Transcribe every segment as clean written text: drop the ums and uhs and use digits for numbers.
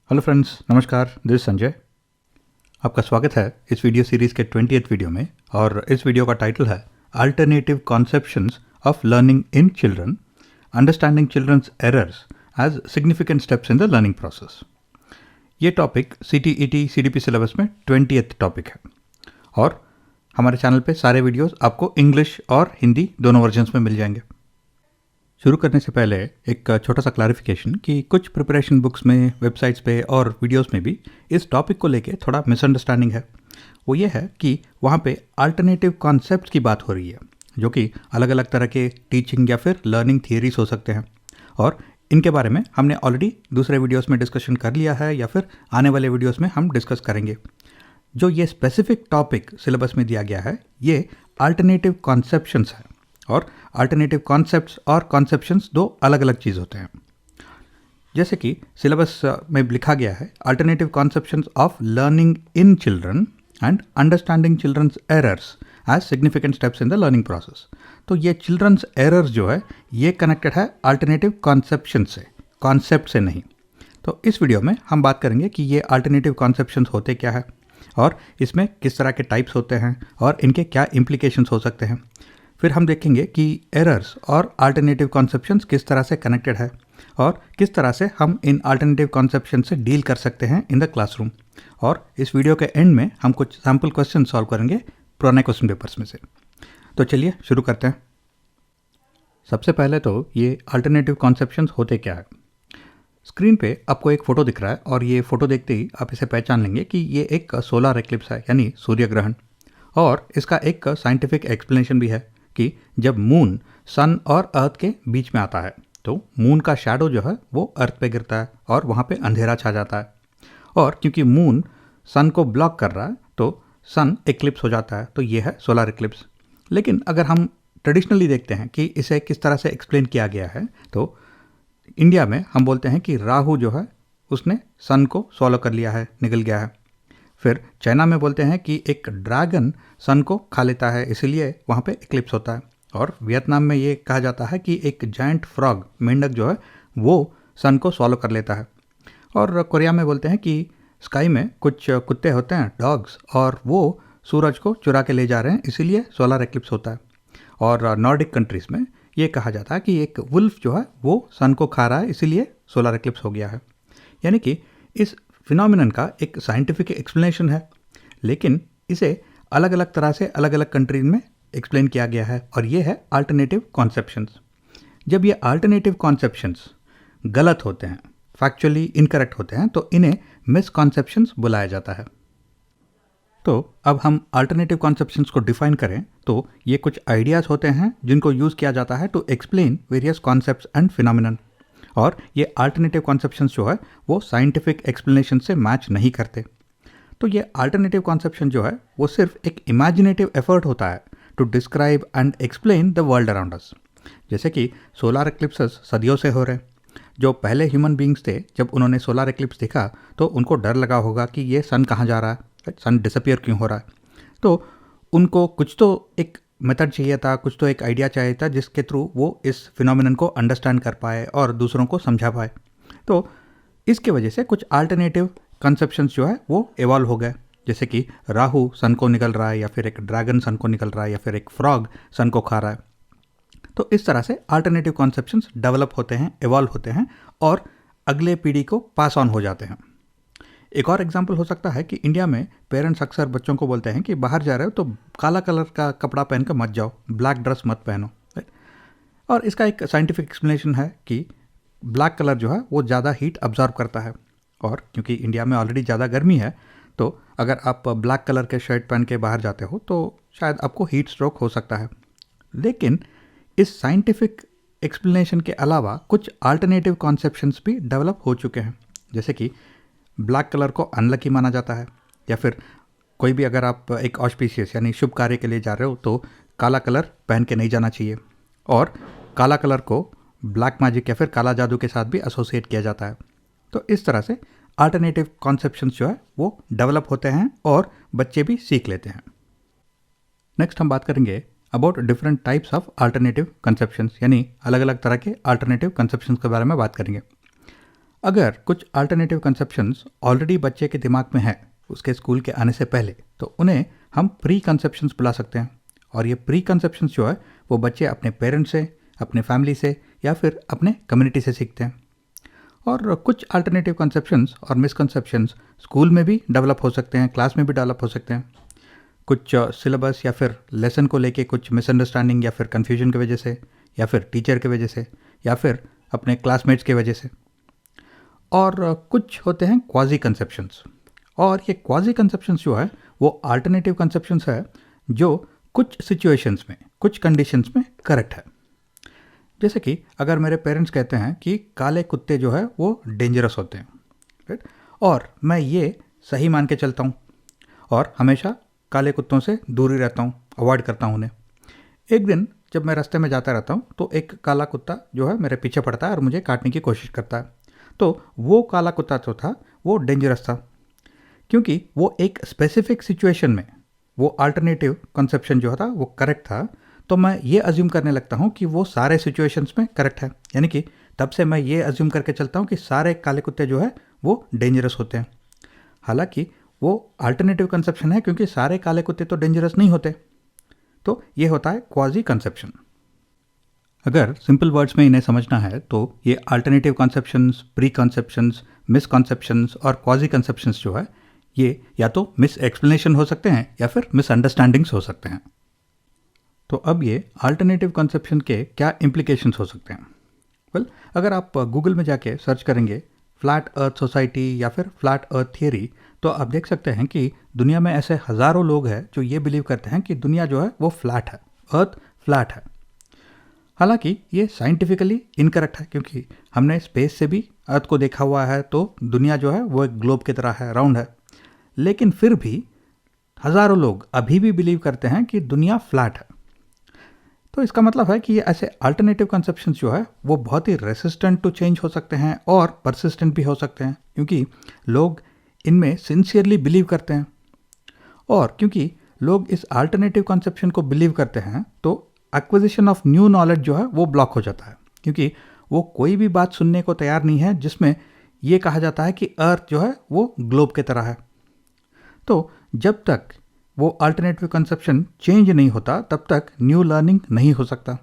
Hello friends, नमस्कार। This Sanjay. आपका स्वागत है इस वीडियो सीरीज़ के 20th वीडियो में। और इस वीडियो का टाइटल है alternative conceptions of learning in children, understanding children's errors as significant steps in the learning process. ये टॉपिक CTET CDP सिलेबस में 20th टॉपिक है और हमारे चैनल पे सारे वीडियोस आपको इंग्लिश और हिंदी दोनों वर्जन्स में मिल जाएंगे। शुरू करने से पहले एक छोटा सा क्लैरिफिकेशन कि कुछ प्रिपरेशन बुक्स में, वेबसाइट्स पे और वीडियोस में भी इस टॉपिक को लेके थोड़ा मिसअंडरस्टैंडिंग है। वो ये है कि वहाँ पे अल्टरनेटिव कॉन्सेप्ट्स की बात हो रही है, जो कि अलग अलग तरह के टीचिंग या फिर लर्निंग थियरीज हो सकते हैं। और इनके बारे में हमने ऑलरेडी दूसरे वीडियोस में डिस्कशन कर लिया है या फिर आने वाले वीडियोस में हम डिस्कस करेंगे। जो ये स्पेसिफिक टॉपिक सिलेबस में दिया गया है ये अल्टरनेटिव कॉन्सेप्शंस है, और अल्टरनेटिव कॉन्सेप्ट्स और कॉन्सेप्शंस दो अलग अलग चीज़ होते हैं। जैसे कि सिलेबस में लिखा गया है, alternative conceptions of learning in children and understanding children's errors as significant steps in the learning process. तो ये चिल्ड्रंस एरर्स जो है ये कनेक्टेड है अल्टरनेटिव कॉन्सेप्शन से, कॉन्सेप्ट से नहीं। तो इस वीडियो में हम बात करेंगे कि ये अल्टरनेटिव कॉन्सेप्शंस होते क्या है और इसमें किस तरह के टाइप्स होते हैं और इनके क्या इम्प्लीकेशंस हो सकते हैं। फिर हम देखेंगे कि एरर्स और अल्टरनेटिव कॉन्सेप्शंस किस तरह से कनेक्टेड है और किस तरह से हम इन अल्टरनेटिव कॉन्सेप्शन से डील कर सकते हैं इन द क्लासरूम। और इस वीडियो के एंड में हम कुछ सैम्पल क्वेश्चन सॉल्व करेंगे पुराने क्वेश्चन पेपर्स में से। तो चलिए शुरू करते हैं। सबसे पहले तो ये अल्टरनेटिव कॉन्सेप्शंस होते क्या है। स्क्रीन पे आपको एक फ़ोटो दिख रहा है और ये फ़ोटो देखते ही आप इसे पहचान लेंगे कि ये एक सोलर एक्लिप्स है, यानी सूर्य ग्रहण। और इसका एक साइंटिफिक एक्सप्लेनेशन भी है कि जब मून सन और अर्थ के बीच में आता है तो मून का शैडो जो है वो अर्थ पे गिरता है और वहाँ पे अंधेरा छा जाता है। और क्योंकि मून सन को ब्लॉक कर रहा है तो सन एक्लिप्स हो जाता है, तो ये है सोलर एक्लिप्स। लेकिन अगर हम ट्रेडिशनली देखते हैं कि इसे किस तरह से एक्सप्लेन किया गया है, तो इंडिया में हम बोलते हैं कि राहु जो है उसने सन को सॉलो कर लिया है, निकल गया है। फिर चाइना में बोलते हैं कि एक ड्रैगन सन को खा लेता है, इसलिए वहाँ पे एक्लिप्स होता है। और वियतनाम में ये कहा जाता है कि एक जायंट फ्रॉग, मेंढक जो है वो सन को सॉलो कर लेता है। और कोरिया में बोलते हैं कि स्काई में कुछ कुत्ते होते हैं, डॉग्स, और वो सूरज को चुरा के ले जा रहे हैं, इसीलिए सोलर एक्लिप्स होता है। और नॉर्डिक कंट्रीज़ में ये कहा जाता है कि एक वुल्फ जो है वो सन को खा रहा है, इसीलिए सोलर एक्लिप्स हो गया है। यानी कि इस फिनोमिनन का एक साइंटिफिक एक्सप्लेनेशन है, लेकिन इसे अलग अलग तरह से अलग अलग कंट्रीज में एक्सप्लेन किया गया है, और ये है अल्टरनेटिव कॉन्सेप्शंस। जब ये अल्टरनेटिव कॉन्सेप्शंस गलत होते हैं, फैक्चुअली इनकरेक्ट होते हैं, तो इन्हें मिसकॉन्सेप्शंस बुलाया जाता है। तो अब हम अल्टरनेटिव कॉन्सेप्शंस को डिफाइन करें तो ये कुछ आइडियाज़ होते हैं जिनको यूज़ किया जाता है to explain various concepts and phenomenon. और ये अल्टरनेटिव कॉन्सेप्शंस जो है वो साइंटिफिक एक्सप्लेनेशन से मैच नहीं करते। तो ये अल्टरनेटिव कॉन्सेप्शन जो है वो सिर्फ एक इमेजिनेटिव एफर्ट होता है to describe and explain the world around us. जैसे कि सोलर एक्लिप्सेस सदियों से हो रहे। जो पहले ह्यूमन बींग्स थे, जब उन्होंने सोलर एक्लिप्स देखा तो उनको डर लगा होगा कि ये सन कहाँ जा रहा है, सन डिसअपियर क्यों हो रहा है। तो उनको कुछ तो एक मेथड चाहिए था, कुछ तो एक आइडिया चाहिए था जिसके थ्रू वो इस फिनोमिनन को अंडरस्टैंड कर पाए और दूसरों को समझा पाए। तो इसके वजह से कुछ अल्टरनेटिव कंसेप्शंस जो है वो इवॉल्व हो गए। जैसे कि राहु सन को निकल रहा है, या फिर एक ड्रैगन सन को निकल रहा है, या फिर एक फ्रॉग सन को खा रहा है। तो इस तरह से अल्टरनेटिव कॉन्सेप्शंस डेवलप होते हैं, इवॉल्व होते हैं और अगले पीढ़ी को पास ऑन हो जाते हैं। एक और एग्जाम्पल हो सकता है कि इंडिया में पेरेंट्स अक्सर बच्चों को बोलते हैं कि बाहर जा रहे हो तो काला कलर का कपड़ा पहन कर मत जाओ, ब्लैक ड्रेस मत पहनो। और इसका एक साइंटिफिक एक्सप्लेनेशन है कि ब्लैक कलर जो है वो ज़्यादा हीट अब्जॉर्ब करता है, और क्योंकि इंडिया में ऑलरेडी ज़्यादा गर्मी है तो अगर आप ब्लैक कलर के शर्ट पहन के बाहर जाते हो तो शायद आपको हीट स्ट्रोक हो सकता है। लेकिन इस साइंटिफिक एक्सप्लेनेशन के अलावा कुछ अल्टरनेटिव कॉन्सेप्शंस भी डेवलप हो चुके हैं। जैसे कि ब्लैक कलर को अनलकी माना जाता है, या फिर कोई भी अगर आप एक ऑस्पिशियस यानी शुभ कार्य के लिए जा रहे हो तो काला कलर पहन के नहीं जाना चाहिए। और काला कलर को ब्लैक मैजिक या फिर काला जादू के साथ भी एसोसिएट किया जाता है। तो इस तरह से अल्टरनेटिव कॉन्सेप्शंस जो है वो डेवलप होते हैं और बच्चे भी सीख लेते हैं। नेक्स्ट हम बात करेंगे about different types of alternative conceptions, यानी अलग अलग तरह के अल्टरनेटिव कंसेप्शंस के बारे में बात करेंगे। अगर कुछ अल्टरनेटिव कंसेप्शंस ऑलरेडी बच्चे के दिमाग में है उसके स्कूल के आने से पहले, तो उन्हें हम प्री कंसेप्शंस बुला सकते हैं। और ये प्री कंसेप्शंस जो है वो बच्चे अपने पेरेंट्स से, अपने फैमिली से या फिर अपने कम्युनिटी से सीखते हैं। और कुछ अल्टरनेटिव कंसेप्शंस और मिसकंसेप्शंस स्कूल में भी डेवलप हो सकते हैं, क्लास में भी डेवलप हो सकते हैं। कुछ सिलेबस या फिर लेसन को लेके कुछ मिसअंडरस्टैंडिंग या फिर कन्फ्यूजन की वजह से, या फिर टीचर की वजह से, या फिर अपने क्लासमेट्स की वजह से। और कुछ होते हैं क्वाजी कंसेप्शंस, और ये क्वाजी कंसेप्शंस जो है वो अल्टरनेटिव कंसेप्शंस है जो कुछ सिचुएशंस में, कुछ कंडीशंस में करेक्ट है। जैसे कि अगर मेरे पेरेंट्स कहते हैं कि काले कुत्ते जो है वो डेंजरस होते हैं, राइट, और मैं ये सही मान के चलता हूँ और हमेशा काले कुत्तों से दूर ही रहता हूँ, अवॉइड करता हूँ उन्हें। एक दिन जब मैं रास्ते में जाता रहता हूँ तो एक काला कुत्ता जो है मेरे पीछे पड़ता है और मुझे काटने की कोशिश करता है। तो वो काला कुत्ता जो था वो डेंजरस था, क्योंकि वो एक स्पेसिफिक सिचुएशन में वो अल्टरनेटिव कंसेप्शन जो था वो करेक्ट था। तो मैं ये अज्यूम करने लगता हूँ कि वो सारे सिचुएशंस में करेक्ट है, यानी कि तब से मैं ये अज्यूम करके चलता हूँ कि सारे काले कुत्ते जो है वो डेंजरस होते हैं। हालांकि वो अल्टरनेटिव कंसेप्शन है, क्योंकि सारे काले कुत्ते तो डेंजरस नहीं होते। तो ये होता है क्वाजी कंसेप्शन। अगर सिंपल वर्ड्स में इन्हें समझना है तो ये alternative conceptions, pre conceptions, misconceptions और क्वाजी कंसेप्शंस जो है ये या तो मिस एक्सप्लेनेशन हो सकते हैं या फिर मिसअंडरस्टैंडिंग्स हो सकते हैं। तो अब ये अल्टरनेटिव कंसेप्शन के क्या इम्प्लीकेशंस हो सकते हैं? वेल, अगर आप गूगल में जाके सर्च करेंगे फ्लैट अर्थ सोसाइटी या फिर फ्लैट अर्थ थियरी, तो आप देख सकते हैं कि दुनिया में ऐसे हज़ारों लोग हैं जो ये बिलीव करते हैं कि दुनिया जो है वो फ्लैट है, अर्थ फ्लैट है। हालांकि ये साइंटिफिकली इनकरेक्ट है, क्योंकि हमने स्पेस से भी अर्थ को देखा हुआ है, तो दुनिया जो है वो एक ग्लोब की तरह है, राउंड है। लेकिन फिर भी हज़ारों लोग अभी भी बिलीव करते हैं कि दुनिया फ्लैट है। तो इसका मतलब है कि ये ऐसे अल्टरनेटिव कंसेप्शन जो है वो बहुत ही रेसिस्टेंट टू चेंज हो सकते हैं और परसिस्टेंट भी हो सकते हैं, क्योंकि लोग इनमें सिंसियरली बिलीव करते हैं। और क्योंकि लोग इस अल्टरनेटिव कंसेप्शन को बिलीव करते हैं तो एक्विजिशन ऑफ न्यू नॉलेज जो है वो ब्लॉक हो जाता है, क्योंकि वो कोई भी बात सुनने को तैयार नहीं है जिसमें ये कहा जाता है कि अर्थ जो है वो ग्लोब की तरह है। तो जब तक वो अल्टरनेटिव कंसेप्शन चेंज नहीं होता तब तक न्यू लर्निंग नहीं हो सकता।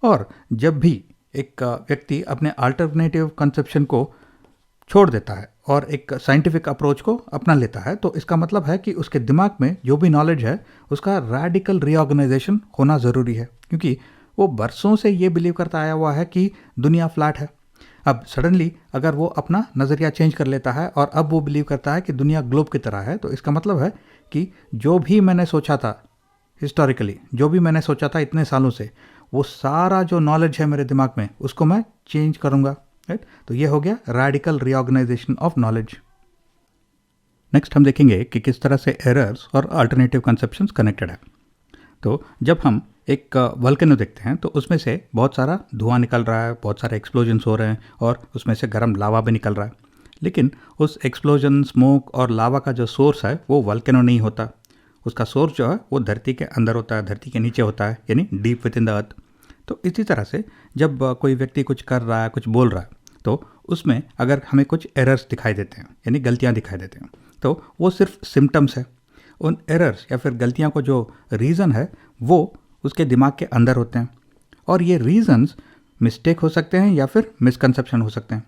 और जब भी एक व्यक्ति अपने अल्टरनेटिव कंसेप्शन को छोड़ देता है और एक साइंटिफिक अप्रोच को अपना लेता है, तो इसका मतलब है कि उसके दिमाग में जो भी नॉलेज है उसका रैडिकल रीऑर्गेनाइजेशन होना ज़रूरी है, क्योंकि वो बरसों से ये बिलीव करता आया हुआ है कि दुनिया फ्लैट है। अब सडनली अगर वो अपना नज़रिया चेंज कर लेता है और अब वो बिलीव करता है कि दुनिया ग्लोब की तरह है, तो इसका मतलब है कि जो भी मैंने सोचा था हिस्टोरिकली, जो भी मैंने सोचा था इतने सालों से, वो सारा जो नॉलेज है मेरे दिमाग में उसको मैं चेंज करूँगा, राइट। तो ये हो गया radical reorganisation of knowledge. Next हम देखेंगे कि किस तरह से एरर्स और अल्टरनेटिव कंसेप्शंस कनेक्टेड है। तो जब हम एक वोल्केनो देखते हैं तो उसमें से बहुत सारा धुआं निकल रहा है, बहुत सारे एक्सप्लोजन्स हो रहे हैं और उसमें से गर्म लावा भी निकल रहा है। लेकिन उस एक्सप्लोजन, स्मोक और लावा का जो सोर्स है वो वोल्केनो नहीं होता। उसका सोर्स जो है वो धरती के अंदर होता है, धरती के नीचे होता है, यानी deep with in the earth. तो इसी तरह से जब कोई व्यक्ति कुछ कर रहा है, कुछ बोल रहा है, तो उसमें अगर हमें कुछ एरर्स दिखाई देते हैं, यानी गलतियाँ दिखाई देते हैं, तो वो सिर्फ सिम्टम्स है। उन एरर्स या फिर गलतियाँ को जो रीज़न है वो उसके दिमाग के अंदर होते हैं, और ये रीज़न्स मिस्टेक हो सकते हैं या फिर मिसकंसेप्शन हो सकते हैं।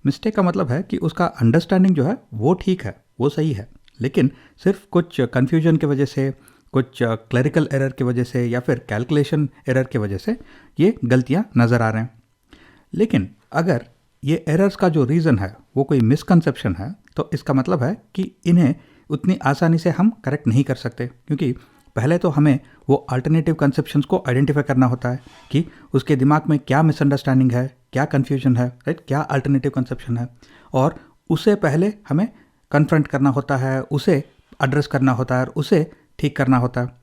मिस्टेक का मतलब है कि उसका अंडरस्टैंडिंग जो है वो ठीक है, वो सही है, लेकिन सिर्फ कुछ कन्फ्यूजन की वजह से, कुछ क्लरिकल एरर की वजह से या फिर कैलकुलेशन एरर की वजह से ये गलतियाँ नज़र आ रहे हैं। लेकिन अगर ये एरर्स का जो रीज़न है वो कोई मिसकंसेप्शन है, तो इसका मतलब है कि इन्हें उतनी आसानी से हम करेक्ट नहीं कर सकते, क्योंकि पहले तो हमें वो अल्टरनेटिव कंसेप्शंस को आइडेंटिफाई करना होता है कि उसके दिमाग में क्या मिसअंडरस्टैंडिंग है, क्या कन्फ्यूजन है, राइट, क्या अल्टरनेटिव कंसेप्शन है, और उसे पहले हमें कन्फ्रंट करना होता है, उसे एड्रेस करना होता है और उसे ठीक करना होता है।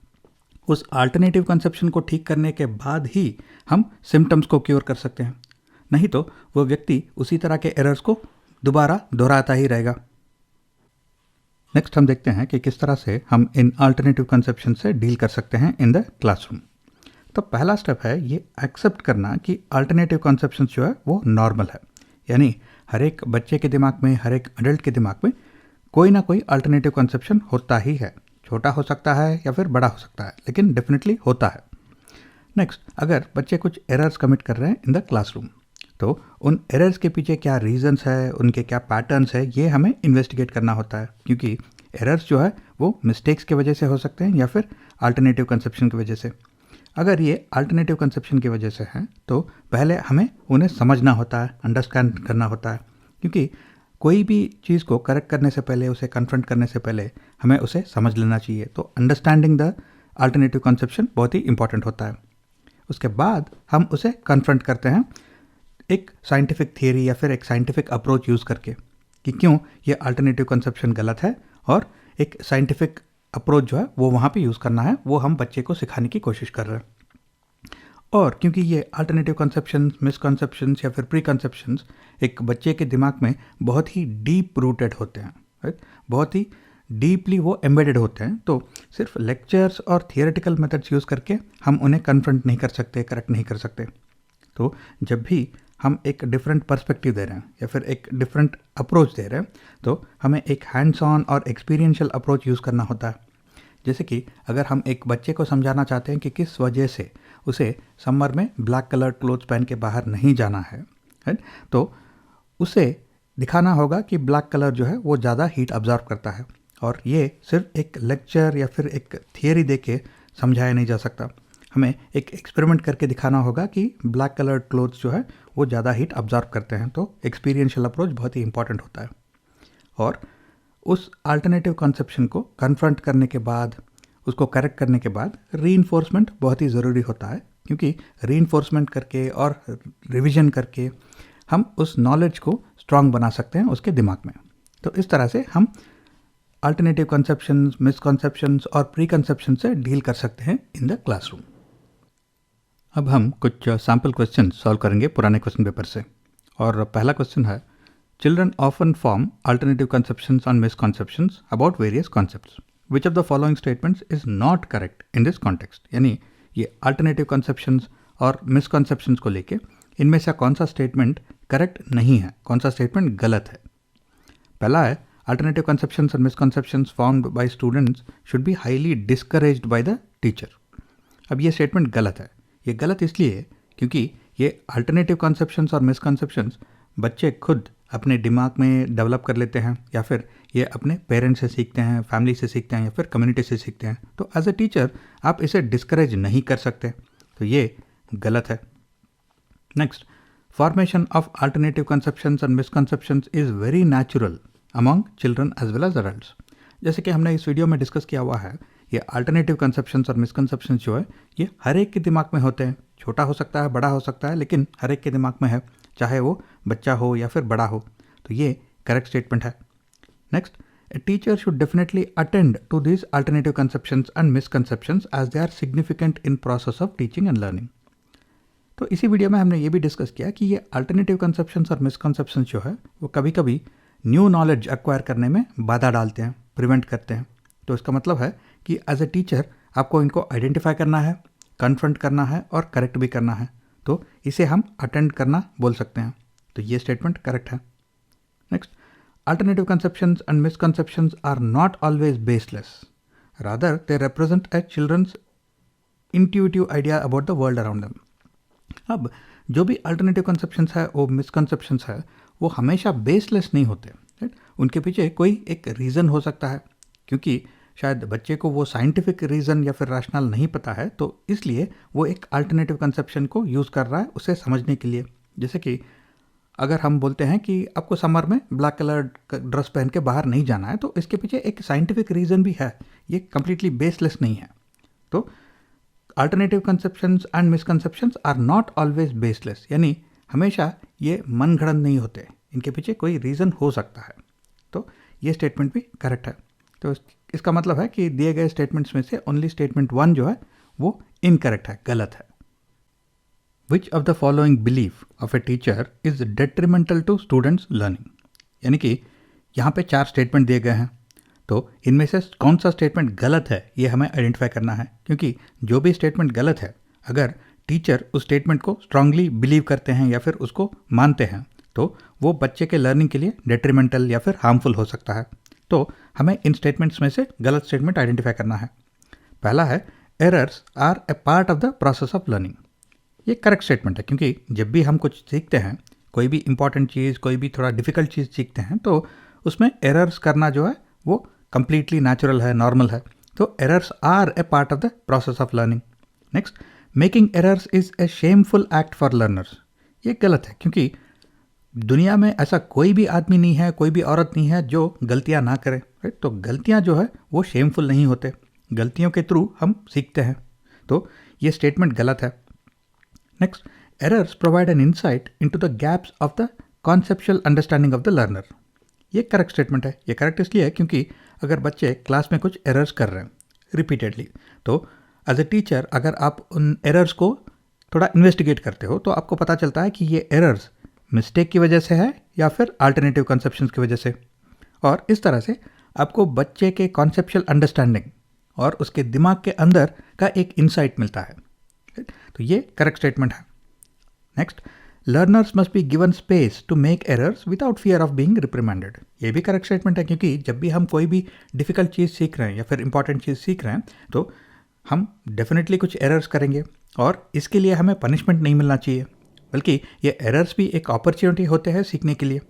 उस अल्टरनेटिव कंसेप्शन को ठीक करने के बाद ही हम सिम्टम्स को क्योर कर सकते हैं, नहीं तो वो व्यक्ति उसी तरह के एरर्स को दोबारा दोहराता ही रहेगा। नेक्स्ट हम देखते हैं कि किस तरह से हम इन अल्टरनेटिव कंसेप्शन से डील कर सकते हैं इन द क्लासरूम। तो पहला स्टेप है ये एक्सेप्ट करना कि अल्टरनेटिव कंसेप्शन जो है वो नॉर्मल है, यानी हर एक बच्चे के दिमाग में, हर एक अडल्ट के दिमाग में कोई ना कोई अल्टरनेटिव कंसेप्शन होता ही है। छोटा हो सकता है या फिर बड़ा हो सकता है, लेकिन डेफिनेटली होता है। नेक्स्ट, अगर बच्चे कुछ एरर्स कमिट कर रहे हैं इन द क्लासरूम, तो उन एरर्स के पीछे क्या रीजंस है, उनके क्या पैटर्न्स है, ये हमें इन्वेस्टिगेट करना होता है। क्योंकि एरर्स जो है वो मिस्टेक्स की वजह से हो सकते हैं या फिर अल्टरनेटिव कंसेप्शन की वजह से। अगर ये अल्टरनेटिव कंसेप्शन की वजह से हैं तो पहले हमें उन्हें समझना होता है, अंडरस्टैंड करना होता है। क्योंकि कोई भी चीज़ को करेक्ट करने से पहले, उसे कन्फ्रंट करने से पहले हमें उसे समझ लेना चाहिए। तो अंडरस्टैंडिंग द अल्टरनेटिव कंसेप्शन बहुत ही इंपॉर्टेंट होता है। उसके बाद हम उसे कन्फ्रंट करते हैं एक साइंटिफिक थियरी या फिर एक साइंटिफिक अप्रोच यूज़ करके कि क्यों ये अल्टरनेटिव कंसेप्शन गलत है, और एक साइंटिफिक अप्रोच जो है वो वहाँ पे यूज़ करना है, वो हम बच्चे को सिखाने की कोशिश कर रहे हैं। और क्योंकि ये अल्टरनेटिव कंसेप्शंस, मिसकंसेप्शंस या फिर प्री कंसेप्शंस एक बच्चे के दिमाग में बहुत ही डीप रूटेड होते हैं, राइट, बहुत ही डीपली वो एम्बेडेड होते हैं। तो सिर्फ लेक्चर्स और थियोरेटिकल मेथड्स यूज़ करके हम उन्हें कन्फ्रंट नहीं कर सकते, करेक्ट नहीं कर सकते। तो जब भी हम एक डिफरेंट पर्सपेक्टिव दे रहे हैं या फिर एक डिफरेंट अप्रोच दे रहे हैं, तो हमें एक हैंड्स ऑन और एक्सपीरियंशियल अप्रोच यूज़ करना होता है। जैसे कि अगर हम एक बच्चे को समझाना चाहते हैं कि किस वजह से उसे समर में ब्लैक कलर क्लोथ्स पहन के बाहर नहीं जाना है, राइट, तो उसे दिखाना होगा कि ब्लैक कलर जो है वो ज़्यादा हीट ऑब्जर्व करता है। और ये सिर्फ एक लेक्चर या फिर एक थियरी दे के समझाया नहीं जा सकता। हमें एक एक्सपेरिमेंट करके दिखाना होगा कि ब्लैक कलर क्लोथ्स जो है वो ज़्यादा हीट ऑब्जर्व करते हैं। तो एक्सपीरियंशियल अप्रोच बहुत ही इंपॉर्टेंट होता है। और उस अल्टरनेटिव कॉन्सेप्शन को कन्फ्रंट करने के बाद, उसको करेक्ट करने के बाद रीइंफोर्समेंट बहुत ही ज़रूरी होता है। क्योंकि रीइंफोर्समेंट करके और रिवीजन करके हम उस नॉलेज को स्ट्रांग बना सकते हैं उसके दिमाग में। तो इस तरह से हम अल्टरनेटिव कंसेप्शंस, मिसकंसेप्शंस और प्री कंसेप्शन से डील कर सकते हैं इन द क्लासरूम। अब हम कुछ सैम्पल क्वेश्चन सॉल्व करेंगे पुराने क्वेश्चन पेपर से। और पहला क्वेश्चन है, children often form alternative conceptions on misconceptions about various concepts, which of the following statements is not correct in this context. यानी ये अल्टरनेटिव कंसेप्शंस और मिसकंसेप्शंस को लेके इनमें से कौन सा स्टेटमेंट करेक्ट नहीं है, कौन सा स्टेटमेंट गलत है। पहला है, alternative conceptions and misconceptions formed by students should be highly discouraged by the teacher. अब ये स्टेटमेंट गलत है। ये गलत इसलिए है क्योंकि ये अल्टरनेटिव कंसेप्शंस और मिसकंसेप्शंस बच्चे खुद अपने दिमाग में डेवलप कर लेते हैं, या फिर ये अपने पेरेंट्स से सीखते हैं, फैमिली से सीखते हैं, या फिर कम्युनिटी से सीखते हैं। तो एज ए टीचर आप इसे डिस्करेज नहीं कर सकते। तो ये गलत है। Next, formation of alternative conceptions and misconceptions is very natural among children as well as adults. जैसे कि हमने इस वीडियो में डिस्कस किया हुआ है, ये अल्टरनेटिव कंसेप्शंस और मिसकंसेप्शंस जो है ये हर एक के दिमाग में होते हैं। छोटा हो सकता है, बड़ा हो सकता है, लेकिन हर एक के दिमाग में है, चाहे वो बच्चा हो या फिर बड़ा हो। तो ये करेक्ट स्टेटमेंट है। Next, a teacher should definitely attend to this alternative conceptions and misconceptions as they are significant in process of teaching and learning. तो इसी वीडियो में हमने ये भी डिस्कस किया कि ये अल्टरनेटिव कंसेप्शंस और मिसकंसेप्शंस जो है वो कभी कभी न्यू नॉलेज एक्वायर करने में बाधा डालते हैं, प्रिवेंट करते हैं। तो इसका मतलब है कि एज ए टीचर आपको इनको आइडेंटिफाई करना है, कन्फ्रंट करना है और करेक्ट भी करना है। तो इसे हम अटेंड करना बोल सकते हैं। तो ये स्टेटमेंट करेक्ट है। Next, alternative conceptions and misconceptions are not always baseless, rather they represent a children's intuitive idea about the world around them. अब जो भी अल्टरनेटिव कंसेप्शंस है, वो मिसकंसेप्शंस है, वो हमेशा बेसलेस नहीं होते, राइट। उनके पीछे कोई एक रीज़न हो सकता है, क्योंकि शायद बच्चे को वो साइंटिफिक रीज़न या फिर रैशनल नहीं पता है, तो इसलिए वो एक अल्टरनेटिव कंसेप्शन को यूज़ कर रहा है उसे समझने के लिए। जैसे कि अगर हम बोलते हैं कि आपको समर में ब्लैक कलर ड्रेस पहन के बाहर नहीं जाना है, तो इसके पीछे एक साइंटिफिक रीज़न भी है, ये कम्प्लीटली बेसलेस नहीं है। तो alternative conceptions and misconceptions are not always baseless, यानी हमेशा ये मन घड़न नहीं होते, इनके पीछे कोई रीज़न हो सकता है। तो ये स्टेटमेंट भी करेक्ट है। तो इसका मतलब है कि दिए गए स्टेटमेंट्स में से ओनली स्टेटमेंट 1 जो है वो इनकरेक्ट है, गलत है। Which of the following belief of a teacher is detrimental to students learning. यानी कि यहाँ पे 4 स्टेटमेंट दिए गए हैं, तो इनमें से कौन सा स्टेटमेंट गलत है ये हमें आइडेंटिफाई करना है। क्योंकि जो भी स्टेटमेंट गलत है, अगर टीचर उस स्टेटमेंट को स्ट्रांगली बिलीव करते हैं या फिर उसको मानते हैं, तो वो बच्चे के लर्निंग के लिए डेट्रीमेंटल या फिर हार्मफुल हो सकता है। तो हमें इन स्टेटमेंट्स में से गलत स्टेटमेंट आइडेंटिफाई करना है। पहला है errors are a part of the process of learning. ये करेक्ट स्टेटमेंट है, क्योंकि जब भी हम कुछ सीखते हैं, कोई भी इंपॉर्टेंट चीज़, कोई भी थोड़ा डिफिकल्ट चीज़ सीखते हैं, तो उसमें एरर्स करना जो है वो कंप्लीटली नेचुरल है, नॉर्मल है। तो errors are a part of the process of learning. Next, making errors is a shameful act for learners. ये गलत है, क्योंकि दुनिया में ऐसा कोई भी आदमी नहीं है, कोई भी औरत नहीं है जो गलतियां ना करे, राइट। तो गलतियां जो है वो शेमफुल नहीं होते, गलतियों के थ्रू हम सीखते हैं। तो ये स्टेटमेंट गलत है। Next, errors provide an insight into the gaps of the conceptual understanding of the learner. ये करेक्ट स्टेटमेंट है। ये करेक्ट इसलिए है क्योंकि अगर बच्चे क्लास में कुछ एरर्स कर रहे हैं रिपीटेडली, तो एज ए टीचर अगर आप उन एरर्स को थोड़ा इन्वेस्टिगेट करते हो तो आपको पता चलता है कि ये एरर्स मिस्टेक की वजह से है या फिर अल्टरनेटिव कंसेप्शंस की वजह से। और इस तरह से आपको बच्चे के कॉन्सेप्चुअल अंडरस्टैंडिंग और उसके दिमाग के अंदर का एक इंसाइट मिलता है। तो ये करेक्ट स्टेटमेंट है। Next, learners must be given space to make errors without fear of being reprimanded. ये भी करेक्ट स्टेटमेंट है, क्योंकि जब भी हम कोई भी डिफिकल्ट चीज़ सीख रहे हैं या फिर इंपॉर्टेंट चीज़ सीख रहे हैं तो हम डेफिनेटली कुछ एरर्स करेंगे, और इसके लिए हमें पनिशमेंट नहीं मिलना चाहिए, बल्कि ये एरर्स भी एक अपॉर्चुनिटी होते हैं सीखने के लिए।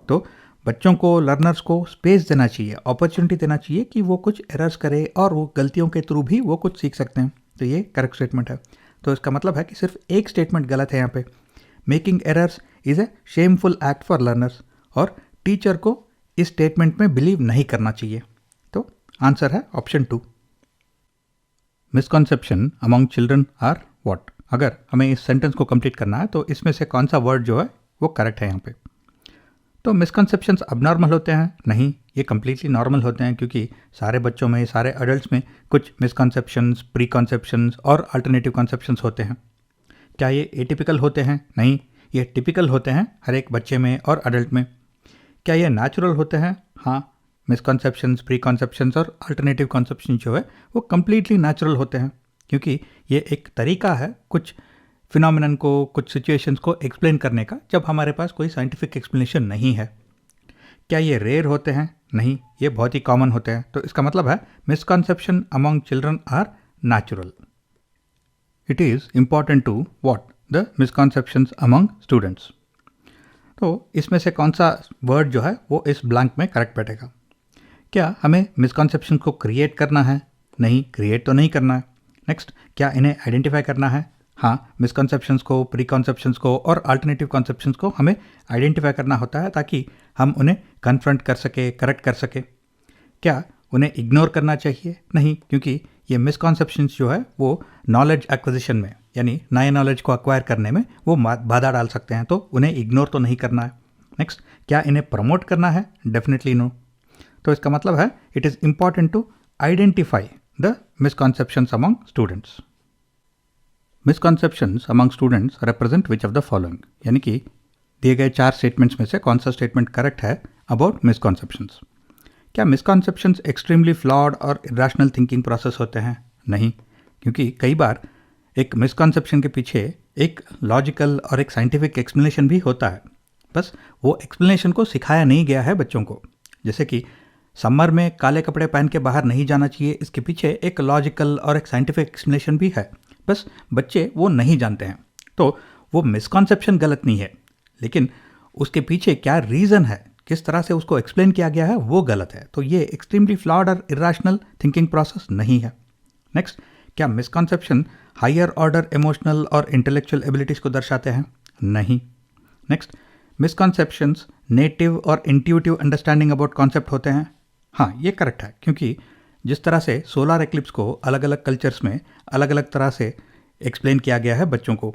तो बच्चों को, लर्नर्स को स्पेस देना चाहिए, अपॉर्चुनिटी देना चाहिए कि वो कुछ एरर्स करे और वो गलतियों के थ्रू भी वो कुछ सीख सकते हैं। तो ये करेक्ट स्टेटमेंट है। तो इसका मतलब है कि सिर्फ एक स्टेटमेंट गलत है यहाँ पे। Making errors is a shameful act for learners, और टीचर को इस स्टेटमेंट में बिलीव नहीं करना चाहिए। तो आंसर है option 2। Misconception among children are what. अगर हमें इस सेंटेंस को कंप्लीट करना है तो इसमें से कौन सा वर्ड जो है वो करेक्ट है यहाँ पे। तो मिसकॉन्सेप्शंस अबनॉर्मल होते हैं? नहीं, ये कम्प्लीटली नॉर्मल होते हैं, क्योंकि सारे बच्चों में, सारे एडल्ट्स में कुछ मिसकॉन्सेप्शंस, प्री कॉन्सेप्शंस और अल्टरनेटिव कॉन्सेप्शंस होते हैं। क्या ये एटिपिकल होते हैं? नहीं, ये टिपिकल होते हैं हर एक बच्चे में और अडल्ट में। क्या ये नेचुरल होते हैं? हाँ, मिसकॉन्सेप्शंस, प्री कॉन्सेप्शंस और अल्टरनेटिव कॉन्सेप्शन जो है वो कम्प्लीटली नेचुरल होते हैं, क्योंकि ये एक तरीका है कुछ फिनोमिनन को, कुछ सिचुएशंस को एक्सप्लेन करने का, जब हमारे पास कोई साइंटिफिक एक्सप्लेनेशन नहीं है। क्या ये रेयर होते हैं? नहीं, ये बहुत ही कॉमन होते हैं। तो इसका मतलब है misconception among children are natural. It is important to what the misconceptions among students. तो इसमें से कौन सा वर्ड जो है वो इस ब्लैंक में करेक्ट बैठेगा? क्या हमें मिसकॉन्सेप्शन को क्रिएट करना है? नहीं, क्रिएट तो नहीं करना है। नेक्स्ट, क्या इन्हें आइडेंटिफाई करना है? हाँ, मिसकॉन्सेप्शंस को, प्री कॉन्सेप्शंस को और अल्टरनेटिव कॉन्सेप्शंस को हमें आइडेंटिफाई करना होता है, ताकि हम उन्हें कन्फ्रंट कर सके, करेक्ट कर सके। क्या उन्हें इग्नोर करना चाहिए? नहीं, क्योंकि ये मिसकॉन्सेप्शंस जो है वो नॉलेज एक्विजिशन में, यानी नए नॉलेज को एक्वायर करने में वो बाधा डाल सकते हैं, तो उन्हें इग्नोर तो नहीं करना है। नेक्स्ट, क्या इन्हें प्रमोट करना है? Definitely no. तो इसका मतलब है it is important to identify the misconceptions among students. Misconceptions among students represent which of the following, यानी कि दिए गए 4 स्टेटमेंट्स में से कौन सा स्टेटमेंट करेक्ट है अबाउट मिसकॉन्सेप्शंस। क्या मिसकॉन्सेप्शंस एक्सट्रीमली फ्लॉड और इरेशनल थिंकिंग प्रोसेस होते हैं? नहीं, क्योंकि कई बार एक मिसकॉन्सेप्शन के पीछे एक लॉजिकल और एक साइंटिफिक एक्सप्लेनेशन भी होता है, बस वो एक्सप्लेनेशन को सिखाया नहीं गया है बच्चों को। जैसे कि समर में काले कपड़े पहन के बाहर नहीं जाना चाहिए, इसके पीछे एक लॉजिकल और एक साइंटिफिक एक्सप्लेनेशन भी है, बस बच्चे वो नहीं जानते हैं। तो वो मिसकॉन्सेप्शन गलत नहीं है, लेकिन उसके पीछे क्या रीज़न है, किस तरह से उसको एक्सप्लेन किया गया है, वो गलत है। तो ये एक्सट्रीमली फ्लॉड और इरेशनल थिंकिंग प्रोसेस नहीं है। नेक्स्ट, क्या मिसकॉन्सेप्शन हायर ऑर्डर इमोशनल और इंटेलेक्चुअल एबिलिटीज़ को दर्शाते हैं? नहीं। नेक्स्ट, मिसकॉन्सेप्शंस नेटिव और इंट्यूटिव अंडरस्टैंडिंग अबाउट कॉन्सेप्ट होते हैं? हाँ, ये करेक्ट है, क्योंकि जिस तरह से सोलार एक्लिप्स को अलग अलग कल्चर्स में अलग अलग तरह से एक्सप्लेन किया गया है बच्चों को,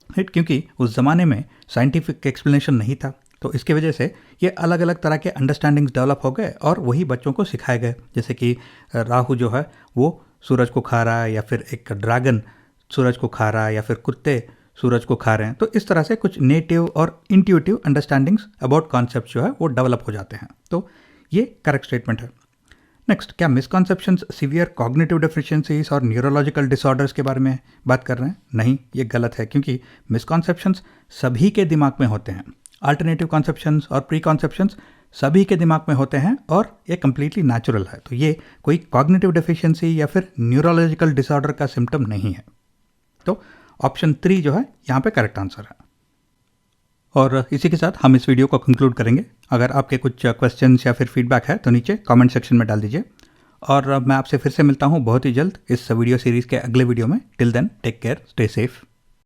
क्योंकि उस ज़माने में साइंटिफिक एक्सप्लेनेशन नहीं था, तो इसकी वजह से ये अलग अलग तरह के अंडरस्टैंडिंग्स डेवलप हो गए और वही बच्चों को सिखाए गए। जैसे कि राहु जो है वो सूरज को खा रहा है, या फिर एक ड्रैगन सूरज को खा रहा है, या फिर कुत्ते सूरज को खा रहे हैं। तो इस तरह से कुछ नेटिव और इंट्यूटिव अंडरस्टैंडिंग्स अबाउट कॉन्सेप्ट जो है वो डेवलप हो जाते हैं। तो ये करेक्ट स्टेटमेंट है। नेक्स्ट, क्या मिसकॉन्सेप्शंस सीवियर कॉग्निटिव डेफिशिएंसीज और न्यूरोलॉजिकल डिसऑर्डर्स के बारे में बात कर रहे हैं? नहीं, ये गलत है, क्योंकि मिसकॉन्सेप्शंस सभी के दिमाग में होते हैं, अल्टरनेटिव कॉन्सेप्शंस और प्री कॉन्सेप्शंस सभी के दिमाग में होते हैं और ये कम्प्लीटली नेचुरल है। तो ये कोई कॉग्निटिव डेफिशिएंसी या फिर न्यूरोलॉजिकल डिसऑर्डर का सिम्टम नहीं है। तो ऑप्शन 3 जो है यहाँ पे करेक्ट आंसर है। और इसी के साथ हम इस वीडियो को कंक्लूड करेंगे। अगर आपके कुछ क्वेश्चंस या फिर फीडबैक है तो नीचे कमेंट सेक्शन में डाल दीजिए। और मैं आपसे फिर से मिलता हूँ बहुत ही जल्द इस वीडियो सीरीज़ के अगले वीडियो में। Till then take care, stay safe.